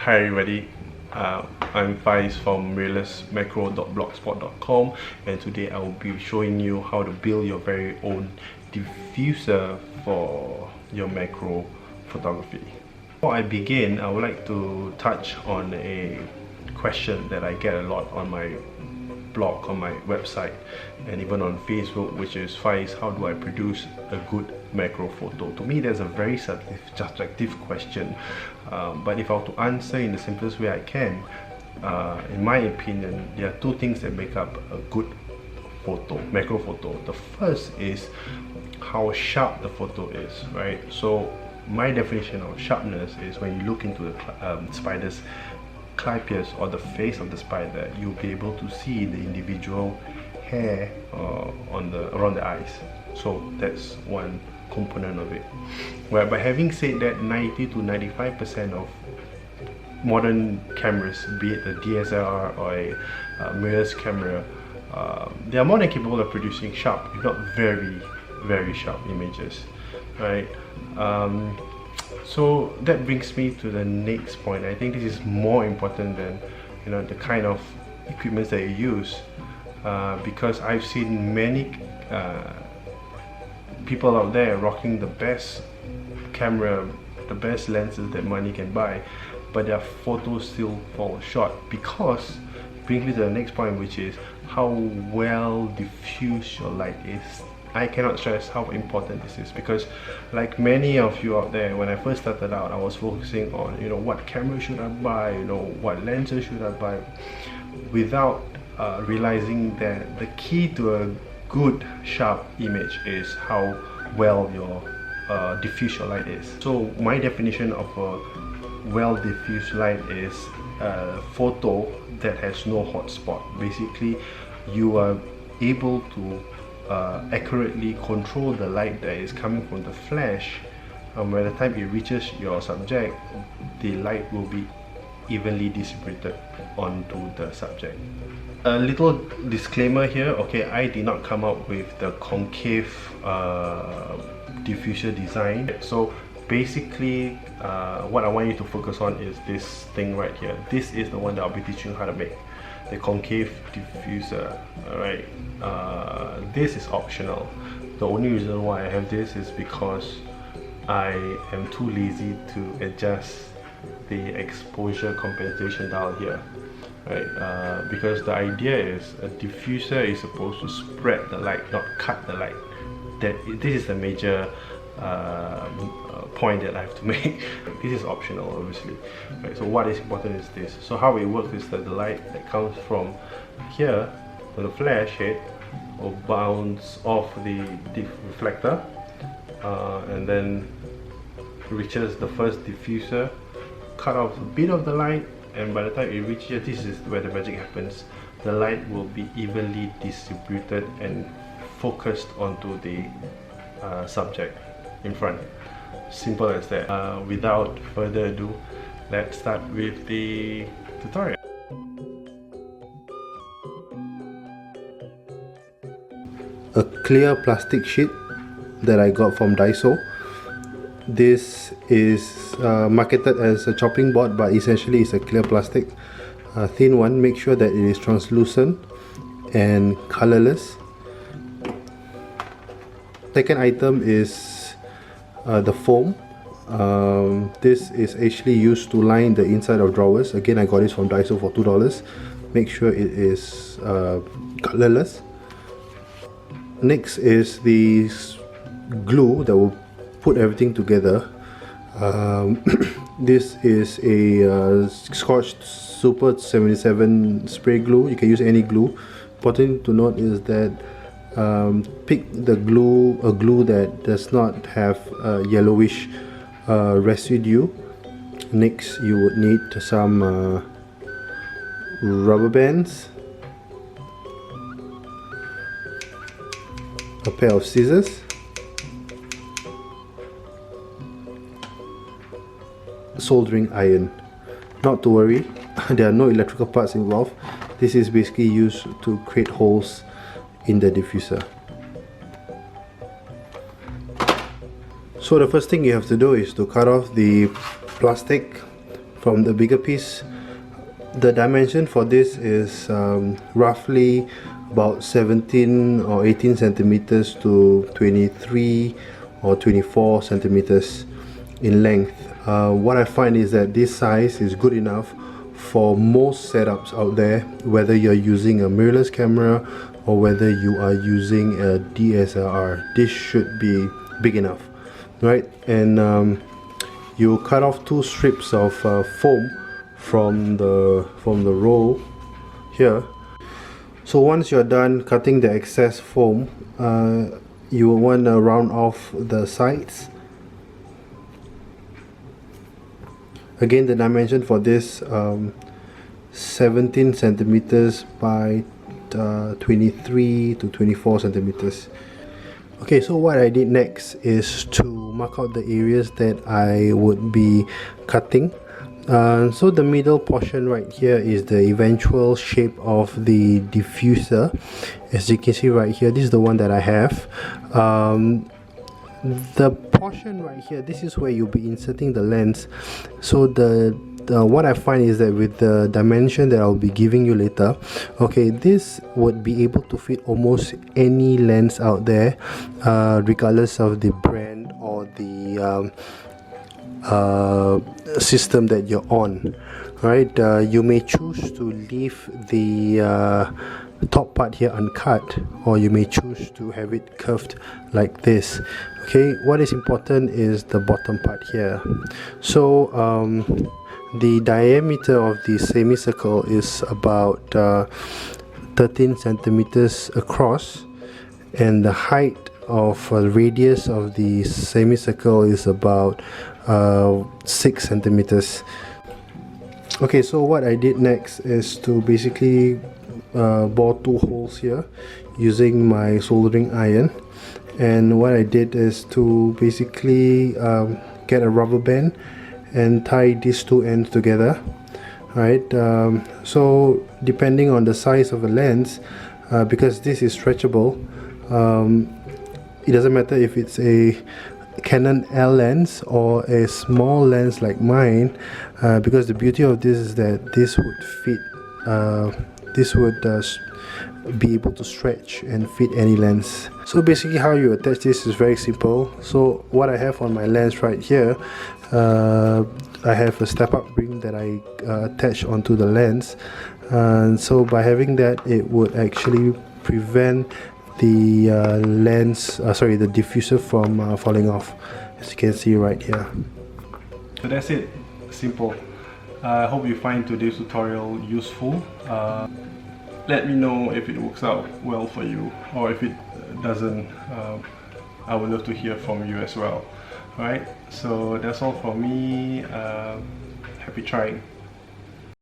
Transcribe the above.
Hi everybody, I'm Faiz from Mirrorlessmacro.blogspot.com, and today I will be showing you how to build your very own diffuser for your macro photography. Before I begin, I would like to touch on a question that I get a lot on my blog, on my website, and even on Facebook, which is, Faiz, how do I produce a good macro photo? To me, that's a very subjective question, but if I were to answer in the simplest way I can, in my opinion, there are two things that make up a good photo, macro photo. The first is how sharp the photo is, right? So my definition of sharpness is when you look into the spider's clypeus or the face of the spider, you'll be able to see the individual hair around the eyes. So that's one component of it. Well, by having said that, 90 to 95% of modern cameras, be it a DSLR or a mirrorless camera, they are more than capable of producing sharp, if not very, very sharp images, right? So that brings me to the next point. I think this is more important than the kind of equipment that you use, because I've seen many people out there rocking the best camera, the best lenses that money can buy, but their photos still fall short, because brings me to the next point, which is how well diffused your light is. I cannot stress how important this is, because like many of you out there, when I first started out, I was focusing on what camera should I buy, what lenses should I buy, without realizing that the key to a good sharp image is how well your diffuse your light is. So my definition of a well diffused light is a photo that has no hot spot. Basically, you are able to accurately control the light that is coming from the flash, and by the time it reaches your subject, the light will be evenly distributed onto the subject. A little disclaimer here, okay, I did not come up with the concave diffuser design. So basically, what I want you to focus on is this thing right here. This is the one that I'll be teaching you how to make, the concave diffuser. Alright, this is optional. The only reason why I have this is because I am too lazy to adjust the exposure compensation dial here, right? Because the idea is a diffuser is supposed to spread the light, not cut the light. This is the major point that I have to make. This is optional, obviously, right? So what is important is this. So how it works is that the light that comes from here, from the flash head, will bounce off the reflector, and then reaches the first diffuser, cut off a bit of the light, and by the time it reaches, this is where the magic happens. The light will be evenly distributed and focused onto the subject in front. Simple as that. Without further ado, let's start with the tutorial. A clear plastic sheet that I got from Daiso. This is marketed as a chopping board, but essentially it's a clear plastic, thin one. Make sure that it is translucent and colorless. Second item is the foam. This is actually used to line the inside of drawers. Again, I got this from Daiso for $2. Make sure it is colorless. Next is the glue that will put everything together. This is a Scotch Super 77 spray glue. You can use any glue. Important to note is that pick a glue that does not have yellowish residue. Next, you would need some rubber bands, a pair of scissors, soldering iron. Not to worry, there are no electrical parts involved. This is basically used to create holes in the diffuser. So the first thing you have to do is to cut off the plastic from the bigger piece. The dimension for this is roughly about 17 or 18 centimeters to 23 or 24 centimeters in length. What I find is that this size is good enough for most setups out there, whether you're using a mirrorless camera or whether you are using a DSLR. This should be big enough, right? And you cut off 2 strips of foam from the roll here. So once you're done cutting the excess foam, you will want to round off the sides. Again, the dimension for this 17 centimeters by 23 to 24 centimeters. Okay, so what I did next is to mark out the areas that I would be cutting. So the middle portion right here is the eventual shape of the diffuser. As you can see right here, this is the one that I have. The portion right here, this is where you'll be inserting the lens. So what I find is that with the dimension that I'll be giving you later, okay, this would be able to fit almost any lens out there, regardless of the brand or the system that you're on, right? You may choose to leave the top part here uncut, or you may choose to have it curved like this. Okay, what is important is the bottom part here. So the diameter of the semicircle is about 13 centimeters across, and the height of radius of the semicircle is about 6 centimeters. Okay, so what I did next is to basically bore 2 holes here using my soldering iron. And what I did is to basically get a rubber band and tie these 2 ends together, right? So depending on the size of the lens, because this is stretchable, it doesn't matter if it's a Canon L lens or a small lens like mine, because the beauty of this is that this would fit, this would be able to stretch and fit any lens. So basically how you attach this is very simple. So what I have on my lens right here, I have a step-up ring that I attach onto the lens, and so by having that, it would actually prevent the the diffuser from falling off, as you can see right here. So that's it, simple. I hope you find today's tutorial useful. Let me know if it works out well for you, or if it doesn't. I would love to hear from you as well. Alright, so that's all from me. Happy trying.